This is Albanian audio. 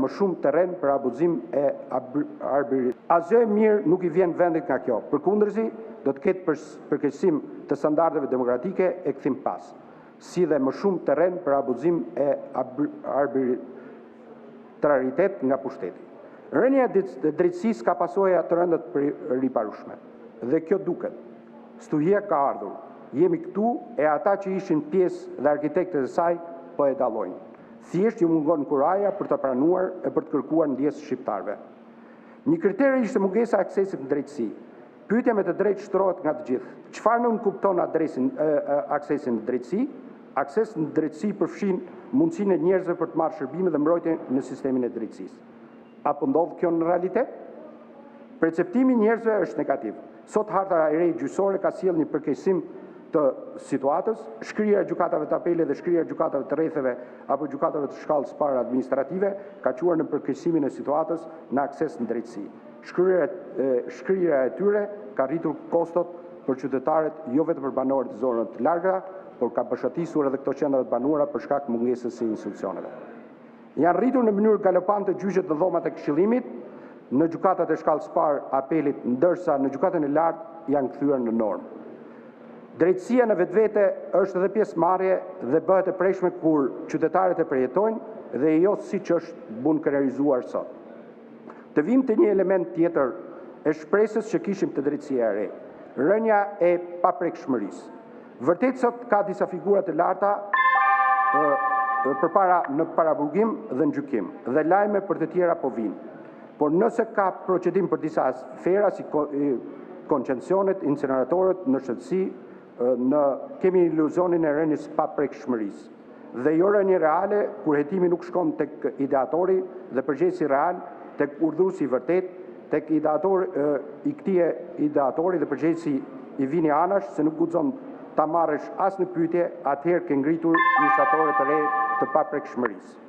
më shumë terren për abuzim e arbitrit. Asgjë e mirë nuk i vjen vendit nga kjo. Përkundërzi, do të ketë përkeqësim të standardeve demokratike e kthim pas, si dhe më shumë terren për abuzim e arbitraritet nga pushteti. Rënia e drejtësisë ka pasoja të rënda të riparueshme. Dhe kjo duket. Stuhia ka ardhur. Jemi këtu e ata që ishin pjesë dhe arkitektët e saj po e dallojnë. Thjesht ju mungon kuraja për të pranuar e për të kërkuar ndjesë shqiptarëve. Një kriter ishte mungesa e aksesit në drejtësi. Pyetja me të drejtë shtrohet nga të gjithë. Çfarë nuk kupton aksesin në drejtësi? Akses në drejtësi përfshin mundësinë e njerëzve për të marrë shërbime dhe mbrojtje në sistemin e drejtësisë. Apo ndodh kjo në realitet? Perceptimi i njerëzve është negativ. Sot harta e re gjyqësore ka sjellë një përkeqësim të situatës, shkrirja e gjykatave të apelit dhe shkrirja e gjykatave të rretheve apo gjykatave të shkallës parë administrative ka quar në përkeqësimin e situatës në akses në drejtësi. Shkrirja e tyre ka rritur kostot për qytetarët, jo vetëm për banorët e zonave të larga, por ka bëshatisur edhe këto qendra të banuara për shkak të mungesës së institucioneve. Janë rritur në mënyrë galopante gjyqet dhe dhomat e Këshillimit në gjykatat e shkallës parë apelit, ndërsa në gjykatën e lartë janë kthyer në normë. Drejtësia në vetvete është edhe pjesëmarrje dhe bëhet e preshme kur qytetarët e përjetojnë dhe jo siç është bunkerizzuar sot. Të vim të një element tjetër e shpresës që kishim të drejtësia e re, rënja e paprekshmërisë. Vërtet sot ka disa figura të larta në paraburgim dhe në gjykim, dhe lajme për të tjera po vinë. Por nëse ka procedim për disa sfera si koncesionet, incineratorët, në shëtësi, kemi iluzionin e rënies paprekshmërisë. Dhe jo rënie reale, kur hetimi nuk shkon tek ideatori dhe përgjegjësi real tek urdhëruesi i vërtet, tek i këtij ideatori dhe përgjegjësi i vini anash, se nuk guxon ta marrësh as në pyetje, atëherë ke ngritur administratorë të re të paprekshmërisë.